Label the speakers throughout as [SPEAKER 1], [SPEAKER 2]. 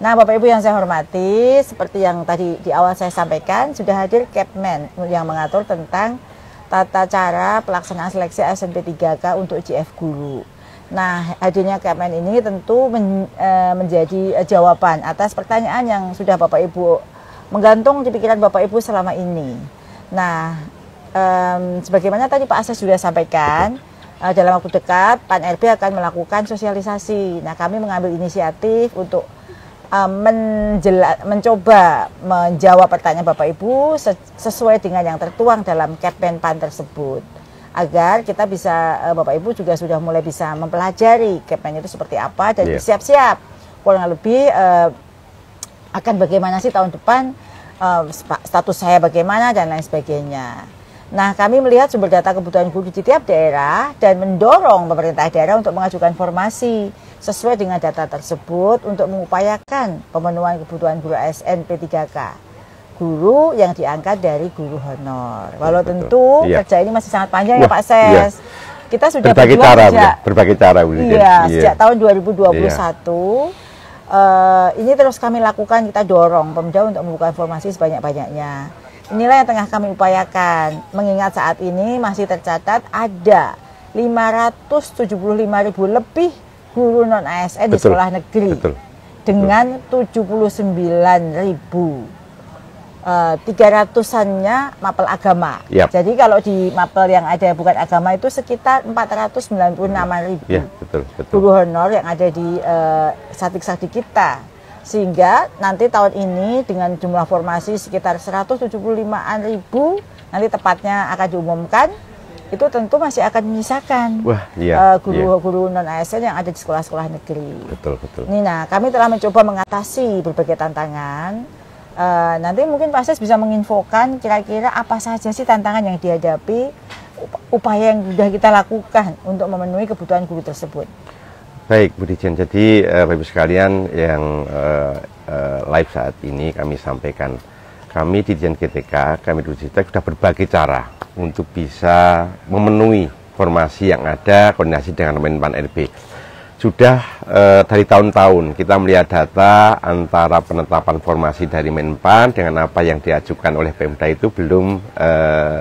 [SPEAKER 1] Nah, Bapak Ibu yang saya hormati, seperti yang tadi di awal saya sampaikan, sudah hadir Kepmen yang mengatur tentang tata cara pelaksanaan seleksi ASNP 3K untuk JF Guru. Nah, hadirnya Kepmen ini tentu menjadi jawaban atas pertanyaan yang sudah Bapak Ibu menggantung di pikiran Bapak Ibu selama ini. Nah, sebagaimana tadi Pak Ases sudah sampaikan, dalam waktu dekat PAN RB akan melakukan sosialisasi. Nah, kami mengambil inisiatif untuk mencoba menjawab pertanyaan Bapak Ibu sesuai dengan yang tertuang dalam Kepmen PAN tersebut, agar kita bisa, Bapak Ibu juga sudah mulai bisa mempelajari Kepmen itu seperti apa dan siap-siap kurang lebih akan bagaimana sih tahun depan, status saya bagaimana dan lain sebagainya. Nah, kami melihat sumber data kebutuhan guru di tiap daerah dan mendorong pemerintah daerah untuk mengajukan formasi sesuai dengan data tersebut untuk mengupayakan pemenuhan kebutuhan guru ASN P3K. Guru yang diangkat dari guru honor. Walau tentu kerja ini masih sangat panjang ya Pak Ses. Kita sudah
[SPEAKER 2] berbagai cara.
[SPEAKER 1] Sejak tahun 2021. Ini terus kami lakukan, kita dorong Pemda untuk membuka informasi sebanyak-banyaknya. Inilah yang tengah kami upayakan, mengingat saat ini masih tercatat ada 575.000 lebih guru non-ASN di sekolah negeri dengan 79.300-annya mapel agama. Jadi kalau di mapel yang ada bukan agama itu sekitar 496.000 guru honor yang ada di sadik-sadik kita. Sehingga nanti tahun ini dengan jumlah formasi sekitar 175.000, nanti tepatnya akan diumumkan, itu tentu masih akan menyisakan guru-guru non-ASN yang ada di sekolah-sekolah negeri. Nah, kami telah mencoba mengatasi berbagai tantangan. Nanti mungkin Pak Ses bisa menginfokan kira-kira apa saja sih tantangan yang dihadapi, upaya yang sudah kita lakukan untuk memenuhi kebutuhan guru tersebut.
[SPEAKER 2] Baik, Bu Dijen. Jadi Bapak Ibu sekalian yang live saat ini kami sampaikan, kami di Dijen GTK, kami di Dijen sudah berbagai cara untuk bisa memenuhi formasi yang ada, koordinasi dengan Menpan RB. Sudah dari tahun-tahun kita melihat data antara penetapan formasi dari Menpan dengan apa yang diajukan oleh Pemda itu belum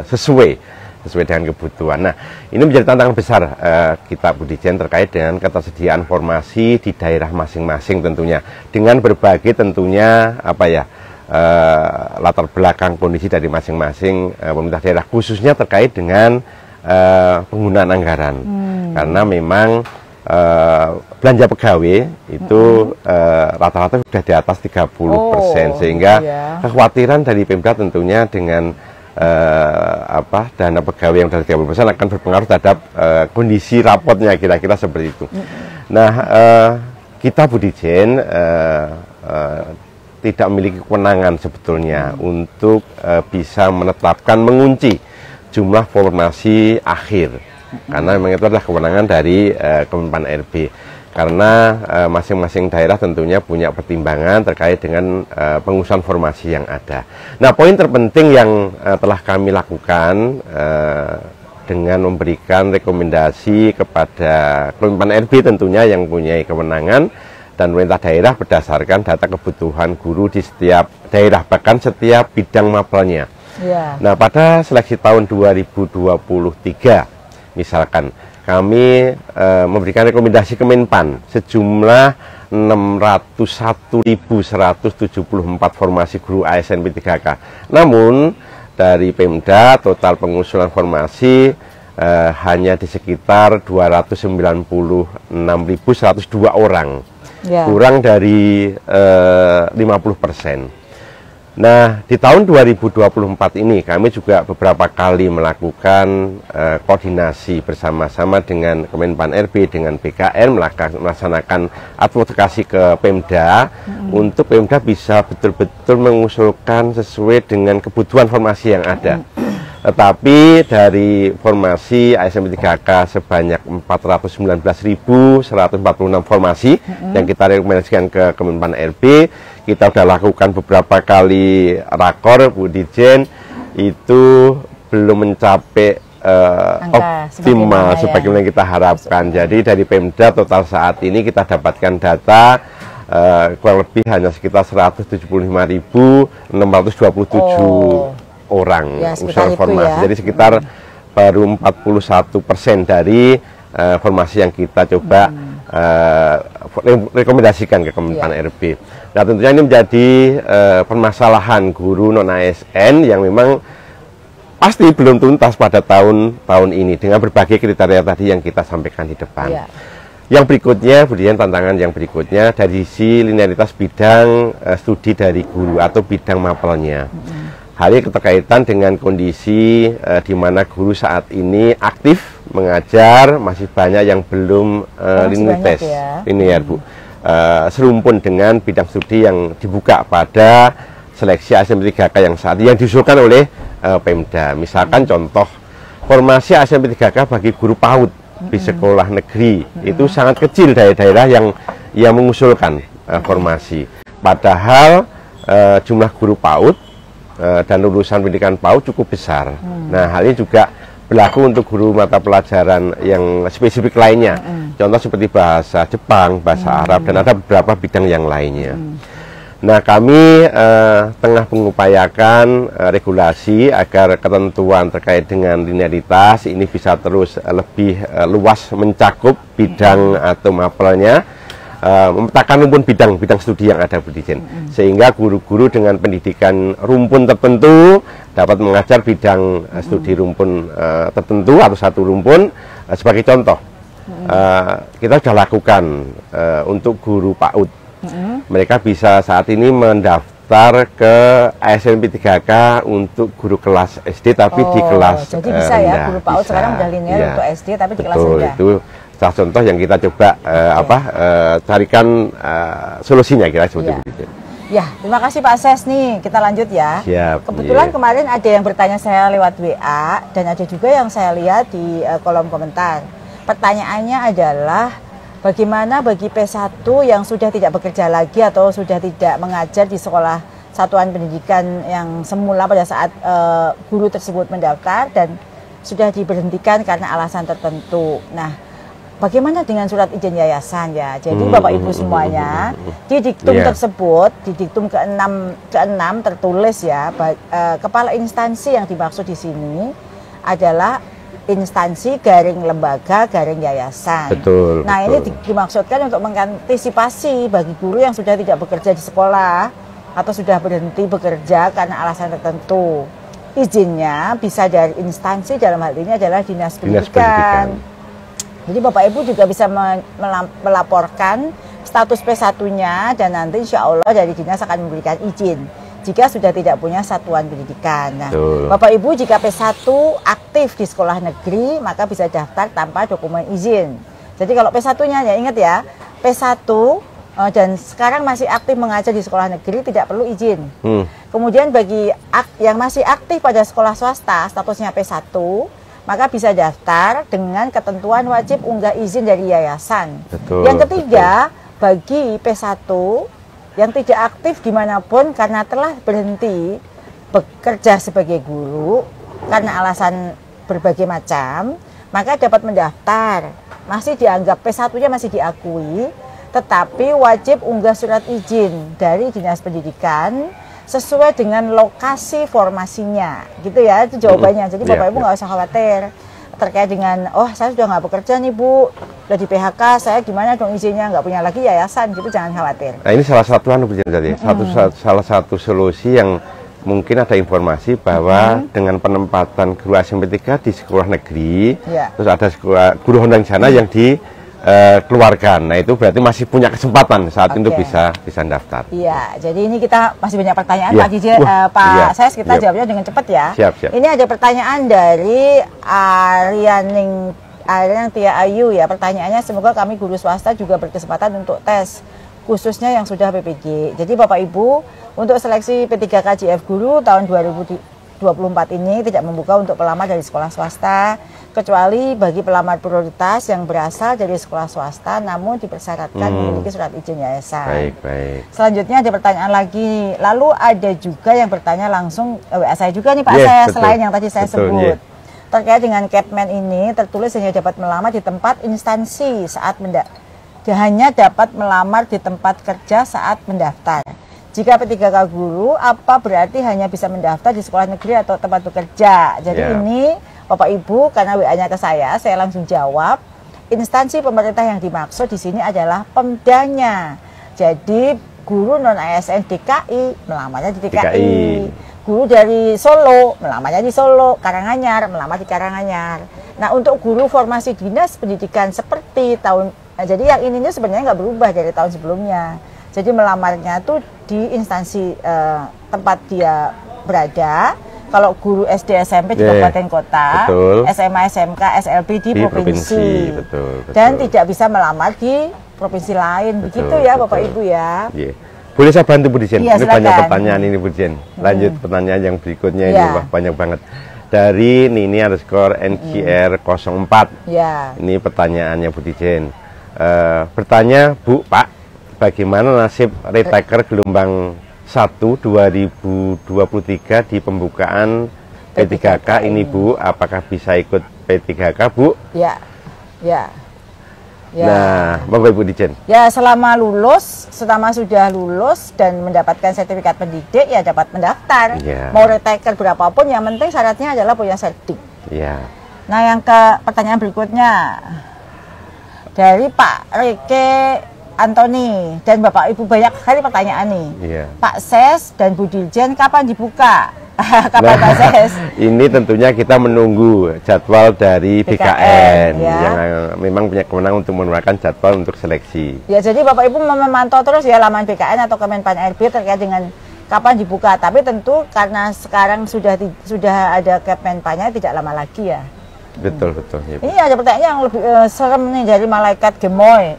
[SPEAKER 2] sesuai dengan kebutuhan. Nah, ini menjadi tantangan besar kita Bu Dijen terkait dengan ketersediaan formasi di daerah masing-masing tentunya, dengan berbagai tentunya latar belakang kondisi dari masing-masing pemerintah daerah, khususnya terkait dengan penggunaan anggaran. Karena memang belanja pegawai itu rata-rata sudah di atas 30%, sehingga kekhawatiran dari Pemda tentunya dengan dana pegawai yang dari 30% akan berpengaruh terhadap kondisi rapotnya, kira-kira seperti itu. Nah, kita Bu Dijen tidak memiliki kewenangan sebetulnya untuk bisa menetapkan, mengunci jumlah formasi akhir, karena memang itu adalah kewenangan dari Kemenpan RB. Karena masing-masing daerah tentunya punya pertimbangan terkait dengan pengusulan formasi yang ada. Nah, poin terpenting yang telah kami lakukan dengan memberikan rekomendasi kepada Kemenpan RB tentunya yang punya kewenangan dan pemerintah daerah berdasarkan data kebutuhan guru di setiap daerah, bahkan setiap bidang mapelnya. Nah, pada seleksi tahun 2023 misalkan, kami memberikan rekomendasi ke Menpan sejumlah 601.174 formasi guru ASN P3K. Namun dari Pemda total pengusulan formasi hanya di sekitar 296.102 orang, kurang dari 50%. Nah, di tahun 2024 ini kami juga beberapa kali melakukan koordinasi bersama-sama dengan Kemenpan RB, dengan BKN, melaksanakan advokasi ke Pemda untuk Pemda bisa betul-betul mengusulkan sesuai dengan kebutuhan formasi yang ada. Tetapi dari formasi ASN P3K sebanyak 419.146 formasi yang kita rekomendasikan ke Kemenpan RB, kita sudah lakukan beberapa kali rakor, Bu Dijen, itu belum mencapai optimal sebagaimana yang kita harapkan. Jadi dari Pemda total saat ini kita dapatkan data kurang lebih hanya sekitar 175.627 orang
[SPEAKER 1] ya,
[SPEAKER 2] usul formasi.
[SPEAKER 1] ya.
[SPEAKER 2] Jadi sekitar baru 41% dari formasi yang kita coba rekomendasikan ke Kemenpan RB. Nah, tentunya ini menjadi permasalahan guru non ASN yang memang pasti belum tuntas pada tahun ini dengan berbagai kriteria tadi yang kita sampaikan di depan. Ya. Yang berikutnya, kemudian tantangan yang berikutnya dari sisi linearitas bidang studi dari guru atau bidang mapelnya. Hal ini keterkaitan dengan kondisi di mana guru saat ini aktif mengajar, masih banyak yang belum linear, Bu. Serumpun dengan bidang studi yang dibuka pada seleksi ASNP3K yang saat ini yang diusulkan oleh Pemda. Misalkan contoh formasi ASNP3K bagi guru PAUD di sekolah negeri itu sangat kecil daerah-daerah yang mengusulkan formasi. Padahal jumlah guru PAUD dan lulusan pendidikan PAUD cukup besar. Nah, hal ini juga berlaku untuk guru mata pelajaran yang spesifik lainnya. Contoh seperti bahasa Jepang, bahasa Arab, dan ada beberapa bidang yang lainnya. Nah, kami tengah mengupayakan regulasi agar ketentuan terkait dengan linearitas ini bisa terus lebih luas mencakup bidang atau mapelnya, memetakan rumpun bidang studi yang ada, Bu Dirjen, sehingga guru-guru dengan pendidikan rumpun tertentu dapat mengajar bidang studi rumpun tertentu atau satu rumpun. Sebagai contoh, kita sudah lakukan untuk guru PAUD. Mereka bisa saat ini mendaftar ke ASNP3K untuk guru kelas SD tapi di kelas
[SPEAKER 1] jadi bisa rendah. Ya, guru PAUD sekarang udah linear untuk SD tapi di kelas rendah.
[SPEAKER 2] Itu salah contoh yang kita coba carikan solusinya kira seperti itu.
[SPEAKER 1] Ya, terima kasih Pak Ses nih. Kita lanjut ya.
[SPEAKER 2] Siap,
[SPEAKER 1] kebetulan kemarin ada yang bertanya saya lewat WA dan ada juga yang saya lihat di kolom komentar. Pertanyaannya adalah bagaimana bagi P1 yang sudah tidak bekerja lagi atau sudah tidak mengajar di sekolah satuan pendidikan yang semula pada saat guru tersebut mendaftar dan sudah diberhentikan karena alasan tertentu. Nah, bagaimana dengan surat izin yayasan ya? Jadi Bapak Ibu semuanya di diktum tersebut, di diktum ke-6 tertulis ya, kepala instansi yang dimaksud di sini adalah instansi garing lembaga garing yayasan.
[SPEAKER 2] Betul.
[SPEAKER 1] Nah, ini dimaksudkan untuk mengantisipasi bagi guru yang sudah tidak bekerja di sekolah atau sudah berhenti bekerja karena alasan tertentu. Izinnya bisa dari instansi, dalam hal ini adalah Dinas Pendidikan. Jadi Bapak Ibu juga bisa melaporkan status P1-nya dan nanti insya Allah dari Dinas akan memberikan izin jika sudah tidak punya satuan pendidikan. Nah, Bapak Ibu jika P1 aktif di sekolah negeri maka bisa daftar tanpa dokumen izin. Jadi kalau P1-nya ya ingat ya, P1 dan sekarang masih aktif mengajar di sekolah negeri tidak perlu izin. Kemudian bagi yang masih aktif pada sekolah swasta statusnya P1 maka bisa daftar dengan ketentuan wajib unggah izin dari yayasan. Yang ketiga, bagi P1 yang tidak aktif dimanapun karena telah berhenti bekerja sebagai guru karena alasan berbagai macam, maka dapat mendaftar. Masih dianggap P1-nya masih diakui, tetapi wajib unggah surat izin dari Dinas Pendidikan sesuai dengan lokasi formasinya, gitu ya, itu jawabannya. Jadi Bapak Ibu nggak usah khawatir terkait dengan, oh saya sudah nggak bekerja nih Bu, udah di PHK, saya gimana dong izinnya, nggak punya lagi yayasan, gitu jangan khawatir. Nah ini salah satu salah satu solusi yang mungkin ada informasi bahwa dengan penempatan guru ASNP3 di sekolah negeri, terus ada sekolah guru honor sana yang dikeluarkan. Nah itu berarti masih punya kesempatan saat itu bisa daftar. Iya, jadi ini kita masih banyak pertanyaan Pak Dirjen, Pak Ses, kita jawabnya dengan cepat ya. Siap. Ini ada pertanyaan dari Arianing Tia Ayu ya. Pertanyaannya, semoga kami guru swasta juga berkesempatan untuk tes khususnya yang sudah PPG. Jadi Bapak Ibu untuk seleksi P3K JF Guru tahun 2024 ini tidak membuka untuk pelamar dari sekolah swasta, kecuali bagi pelamar prioritas yang berasal dari sekolah swasta namun dipersyaratkan memiliki surat izin yayasan. Baik. Selanjutnya ada pertanyaan lagi. Lalu ada juga yang bertanya langsung WA saya juga nih Pak, saya betul. Selain yang tadi saya sebut. Terkait dengan Kepmen ini tertulis hanya dapat melamar di tempat instansi saat hanya dapat melamar di tempat kerja saat mendaftar. Jika P3K guru, apa berarti hanya bisa mendaftar di sekolah negeri atau tempat bekerja? Jadi ini Bapak Ibu, karena WA-nya ke saya langsung jawab. Instansi pemerintah yang dimaksud di sini adalah Pemdanya. Jadi guru non ASN DKI melamarnya di DKI. Guru dari Solo melamarnya di Solo, Karanganyar melamar di Karanganyar. Nah, untuk guru formasi dinas pendidikan seperti jadi yang ininya sebenarnya nggak berubah dari tahun sebelumnya. Jadi melamarnya tuh di instansi tempat dia berada. Kalau guru SD SMP di kabupaten kota, SMA SMK SLB di provinsi. Betul. Dan tidak bisa melamar di provinsi lain. Begitu ya Bapak Ibu ya.
[SPEAKER 2] Boleh saya bantu Bu Dijen? Ini banyak pertanyaan ini Bu Dijen. Lanjut pertanyaan yang berikutnya ini banyak banget. Dari Nini_NGR 04. Ini pertanyaannya Bu Dijen. Bertanya Bu, Pak, bagaimana nasib retaker gelombang 1 2023 di pembukaan P3K ini Bu? Apakah bisa ikut P3K Bu?
[SPEAKER 1] Ya.
[SPEAKER 2] Nah, Bapak Ibu Dijen.
[SPEAKER 1] Ya, selama sudah lulus dan mendapatkan sertifikat pendidik ya dapat mendaftar. Mau retaker berapapun, yang penting syaratnya adalah punya sertif. Nah, yang ke pertanyaan berikutnya dari Pak Rike Antoni dan Bapak Ibu, banyak sekali pertanyaan nih. Pak Ses dan Bu Dirjen, kapan dibuka? Kapan Pak Ses?
[SPEAKER 2] Ini tentunya kita menunggu jadwal dari BKN yang memang punya kewenangan untuk mengeluarkan jadwal untuk seleksi. Ya, jadi Bapak Ibu memantau terus ya laman BKN atau Kemenpan RB terkait dengan kapan dibuka. Tapi tentu karena sekarang sudah ada Kemenpannya tidak lama lagi ya. Betul.
[SPEAKER 1] Ini ada pertanyaan yang lebih serem nih dari malaikat gemoy.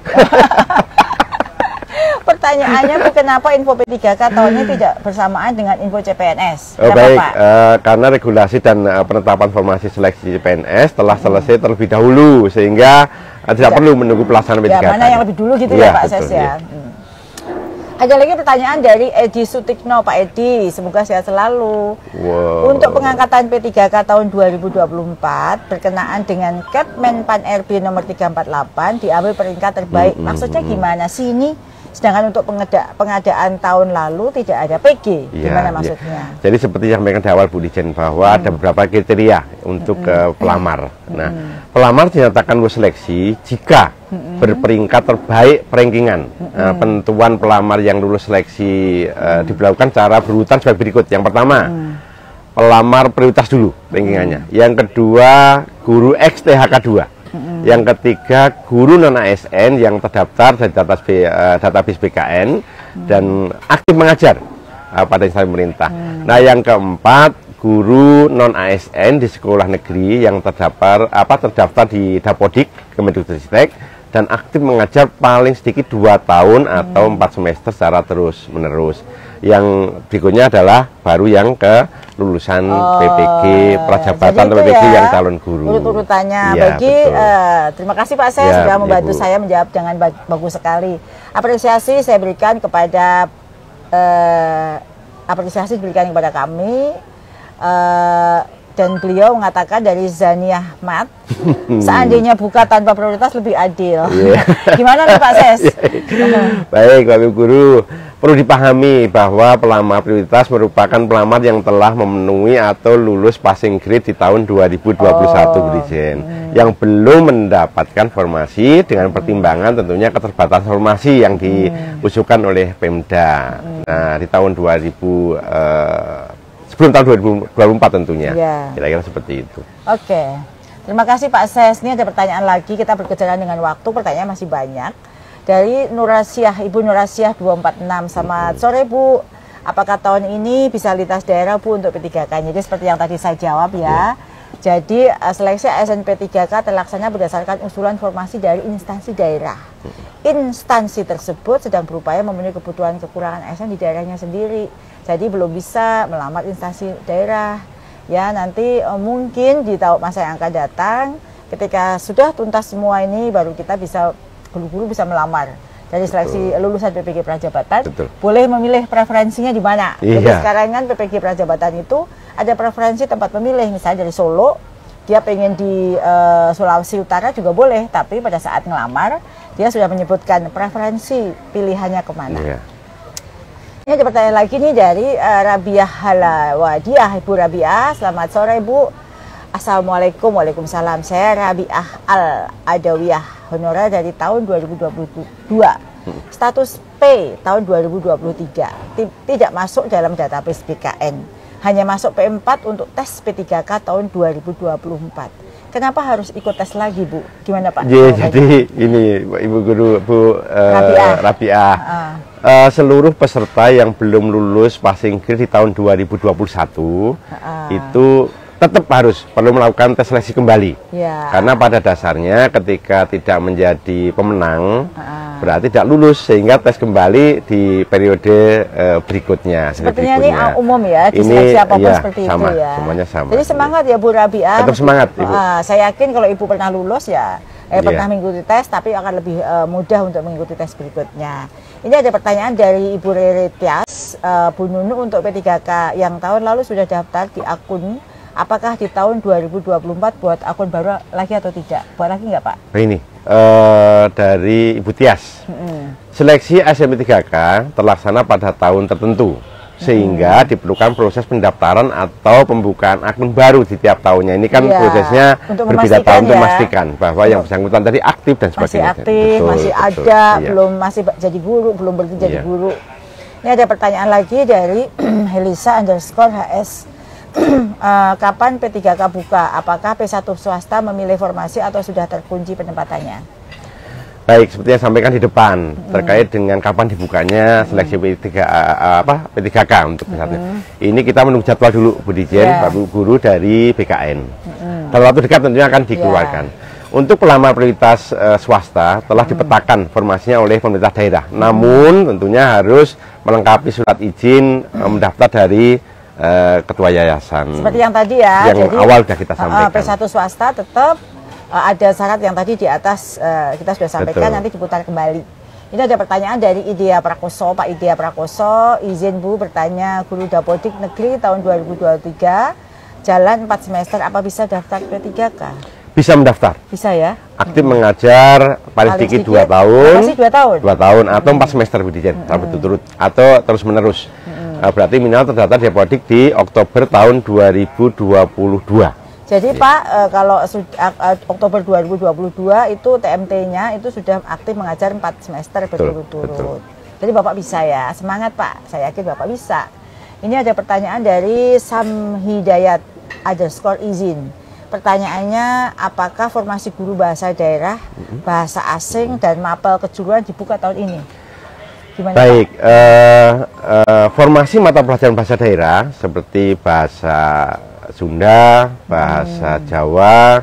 [SPEAKER 1] Pertanyaannya, Bu, kenapa info P3K tahun ini tidak bersamaan dengan info CPNS?
[SPEAKER 2] Baik, karena regulasi dan penetapan formasi seleksi CPNS telah selesai terlebih dahulu, sehingga tidak perlu menunggu pelaksanaan P3K.
[SPEAKER 1] Mana yang lebih dulu gitu ya Pak Ses ya. Ada lagi pertanyaan dari Edi Sutikno. Pak Edi, semoga sehat selalu. Untuk pengangkatan P3K tahun 2024 berkenaan dengan Kemenpan RB nomor 348 diambil peringkat terbaik. Maksudnya gimana sih ini? Sedangkan untuk pengadaan tahun lalu tidak ada PG, gimana maksudnya?
[SPEAKER 2] Jadi seperti yang disampaikan di awal Bu Dijen, bahwa ada beberapa kriteria untuk pelamar. Nah, pelamar dinyatakan lulus seleksi jika berperingkat terbaik rankingan. Penentuan pelamar yang lulus seleksi diberlakukan secara berurutan sebagai berikut. Yang pertama, pelamar prioritas dulu rankingannya. Yang kedua, guru XTHK 2. Yang ketiga, guru non ASN yang terdaftar dari database BKN dan aktif mengajar pada instansi pemerintah. Nah, yang keempat, guru non ASN di sekolah negeri yang terdaftar di Dapodik Kemendikbudristek dan aktif mengajar paling sedikit 2 tahun atau 4 semester secara terus menerus. Yang berikutnya adalah baru yang ke lulusan PPG prajabatan atau PPG yang calon guru.
[SPEAKER 1] Urut-urutannya terima kasih Pak Ses sudah membantu saya menjawab dengan bagus sekali. Apresiasi diberikan kepada kami. Dan beliau mengatakan dari Zania Mat, seandainya buka tanpa prioritas lebih adil. Gimana nih Pak Ses?
[SPEAKER 2] Baik Bapak Ibu Guru, perlu dipahami bahwa pelamar prioritas merupakan pelamar yang telah memenuhi atau lulus passing grade di tahun 2021 Bu Dirjen, yang belum mendapatkan formasi dengan pertimbangan tentunya keterbatasan formasi yang diusulkan oleh Pemda. Nah, di tahun sebelum tahun 2024 tentunya, kira-kira seperti itu.
[SPEAKER 1] Oke, terima kasih Pak Ses. Ini ada pertanyaan lagi, kita berkejaran dengan waktu, pertanyaan masih banyak. Dari Ibu Nurasiah 246, selamat sore Bu. Apakah tahun ini bisa lintas daerah Bu untuk P3K? Jadi seperti yang tadi saya jawab ya. Jadi seleksi ASN P3K terlaksana berdasarkan usulan formasi dari instansi daerah. Instansi tersebut sedang berupaya memenuhi kebutuhan kekurangan ASN di daerahnya sendiri. Jadi belum bisa melamar instansi daerah. Ya, nanti mungkin di masa yang akan datang, ketika sudah tuntas semua ini, baru kita bisa guru-guru bisa melamar. Dari seleksi lulusan PPG Prajabatan, boleh memilih preferensinya di mana. Jadi sekarang kan PPG Prajabatan itu ada preferensi tempat memilih, misalnya dari Solo, dia pengen di Sulawesi Utara juga boleh, tapi pada saat ngelamar dia sudah menyebutkan preferensi pilihannya kemana. Ini ada pertanyaan lagi nih dari Rabiah Halawadiah. Ibu Rabiah, selamat sore Bu. Assalamualaikum. Waalaikumsalam. Saya Rabiah Al-Adawiyah, honorer dari tahun 2022. Status P tahun 2023. Tidak masuk dalam database BKN. Hanya masuk P4 untuk tes P3K tahun 2024. Kenapa harus ikut tes lagi, Bu? Gimana Pak?
[SPEAKER 2] Jadi ini Ibu Guru, Bu Rabiah. Seluruh peserta yang belum lulus passing grade di tahun 2021 itu tetap perlu melakukan tes seleksi kembali. Karena pada dasarnya ketika tidak menjadi pemenang berarti tidak lulus, sehingga tes kembali di periode berikutnya.
[SPEAKER 1] Sepertinya ini umum ya, di seleksi apapun seperti
[SPEAKER 2] sama,
[SPEAKER 1] itu ya.
[SPEAKER 2] Semuanya sama.
[SPEAKER 1] Jadi semangat ya Bu Rabiah.
[SPEAKER 2] Tetap semangat Ibu.
[SPEAKER 1] Saya yakin kalau Ibu pernah lulus ya, pernah mengikuti tes, tapi akan lebih mudah untuk mengikuti tes berikutnya. Ini ada pertanyaan dari Ibu Rere Tias, Bu Nunu, untuk P3K yang tahun lalu sudah daftar di akun. Apakah di tahun 2024 buat akun baru lagi atau tidak? Buat lagi nggak Pak?
[SPEAKER 2] Ini dari Ibu Tias. Seleksi SMP3K terlaksana pada tahun tertentu, sehingga diperlukan proses pendaftaran atau pembukaan akun baru di tiap tahunnya. Ini kan prosesnya berbeda tahun untuk memastikan bahwa yang bersangkutan tadi aktif dan sebagainya.
[SPEAKER 1] Masih aktif, masih ada, masih jadi guru, belum berhenti jadi guru. Ini ada pertanyaan lagi dari Helisa_HS. Kapan P3K buka? Apakah P1 swasta memilih formasi atau sudah terkunci penempatannya?
[SPEAKER 2] Baik, seperti yang sampaikan di depan terkait dengan kapan dibukanya seleksi P3K untuk pesatnya. Ini kita menunggu jadwal dulu, Bu Dijen, Pak Guru dari BKN. Dalam waktu dekat tentunya akan dikeluarkan. Untuk pelamar prioritas swasta telah dipetakan formasinya oleh pemerintah daerah. Namun tentunya harus melengkapi surat izin mendaftar dari ketua yayasan.
[SPEAKER 1] Seperti yang tadi ya.
[SPEAKER 2] Yang
[SPEAKER 1] jadi,
[SPEAKER 2] awal sudah kita sampaikan.
[SPEAKER 1] P1 swasta tetap ada syarat yang tadi di atas kita sudah sampaikan. Betul. Nanti diputar kembali. Ini ada pertanyaan dari Idea Prakoso. Pak Idea Prakoso, izin Bu bertanya, guru Dapodik Negeri tahun 2023, jalan 4 semester, apa bisa daftar P3K? Bisa
[SPEAKER 2] mendaftar.
[SPEAKER 1] Bisa ya.
[SPEAKER 2] Aktif mengajar paling sedikit 2 tahun.
[SPEAKER 1] Masih 2 tahun.
[SPEAKER 2] 2 tahun atau 4 semester Bu Dijen, berturut-turut atau terus menerus. Berarti minimal terdaftar di Dapodik di Oktober tahun 2022.
[SPEAKER 1] Jadi Pak, kalau Oktober 2022 itu TMT-nya itu sudah aktif mengajar 4 semester berturut-turut. Jadi Bapak bisa ya, semangat Pak, saya yakin Bapak bisa. Ini ada pertanyaan dari Samhidayat_izin. Pertanyaannya, apakah formasi guru bahasa daerah, bahasa asing, dan mapel kejuruan dibuka tahun ini? Gimana,
[SPEAKER 2] baik, formasi mata pelajaran bahasa daerah seperti bahasa Sunda, bahasa Jawa,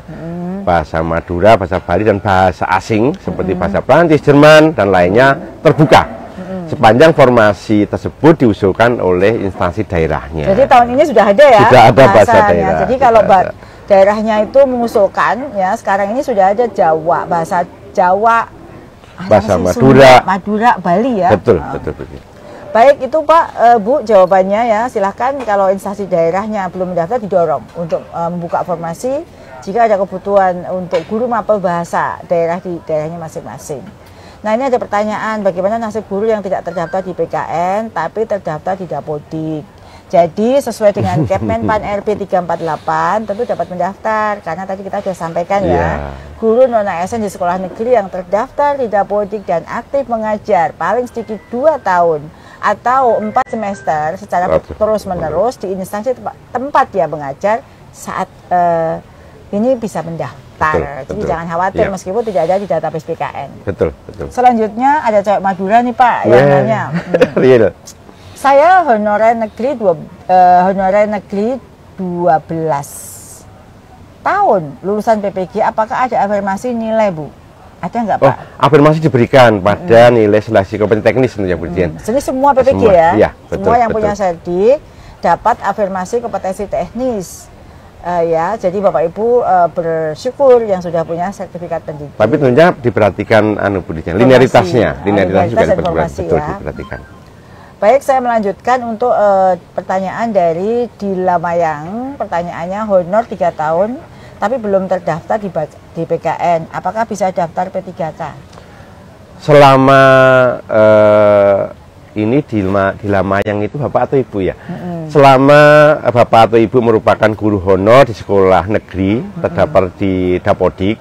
[SPEAKER 2] bahasa Madura, bahasa Bali, dan bahasa asing seperti bahasa Prancis, Jerman, dan lainnya terbuka. Sepanjang formasi tersebut diusulkan oleh instansi daerahnya.
[SPEAKER 1] Jadi tahun ini sudah ada ya?
[SPEAKER 2] Sudah ada bahasa daerah.
[SPEAKER 1] Jadi kalau daerahnya itu mengusulkan, ya sekarang ini sudah ada Jawa, bahasa Jawa,
[SPEAKER 2] bahasa Madura,
[SPEAKER 1] Bali ya.
[SPEAKER 2] Betul.
[SPEAKER 1] Baik, itu Pak, Bu, jawabannya ya. Silahkan kalau instansi daerahnya belum mendaftar didorong untuk membuka formasi jika ada kebutuhan untuk guru mapel bahasa daerah di daerahnya masing-masing. Nah, ini ada pertanyaan, bagaimana nasib guru yang tidak terdaftar di PKN tapi terdaftar di Dapodik? Jadi sesuai dengan Kepmen Pan RP 348 tentu dapat mendaftar, karena tadi kita sudah sampaikan ya, guru non-ASN di sekolah negeri yang terdaftar di Dapodik dan aktif mengajar paling sedikit 2 tahun atau 4 semester secara terus-menerus di instansi tempat dia mengajar saat ini bisa mendaftar. Jadi jangan khawatir meskipun tidak ada di database BKN. Betul. Selanjutnya ada cewek Madura nih Pak yang nanya. Saya honorer negeri 12 tahun lulusan PPG, apakah ada afirmasi nilai Bu? Ada nggak Pak?
[SPEAKER 2] Afirmasi diberikan pada nilai seleksi kompetensi teknis tentunya Bu Dijen.
[SPEAKER 1] Jadi semua PPG semua, ya?
[SPEAKER 2] Iya, betul,
[SPEAKER 1] semua yang punya serdik dapat afirmasi kompetensi teknis. Ya, jadi Bapak Ibu bersyukur yang sudah punya sertifikat pendidik.
[SPEAKER 2] Tapi tentunya diperhatikan Bu Dijen, linearitasnya juga diperhatikan.
[SPEAKER 1] Baik, saya melanjutkan untuk pertanyaan dari Dila Mayang. Pertanyaannya, honor 3 tahun tapi belum terdaftar di PKN, apakah bisa daftar P3K?
[SPEAKER 2] Selama ini di Lamayang itu Bapak atau Ibu ya? Selama Bapak atau Ibu merupakan guru honor di sekolah negeri, terdaftar di Dapodik,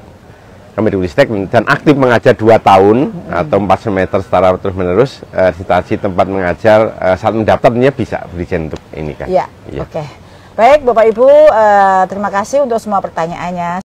[SPEAKER 2] Kemendikbudristek, dan aktif mengajar 2 tahun atau 4 semester secara terus-menerus, situasi tempat mengajar saat mendaftarnya bisa berizinan untuk ini kan?
[SPEAKER 1] Ya,
[SPEAKER 2] ya.
[SPEAKER 1] Oke. Baik Bapak Ibu, terima kasih untuk semua pertanyaannya.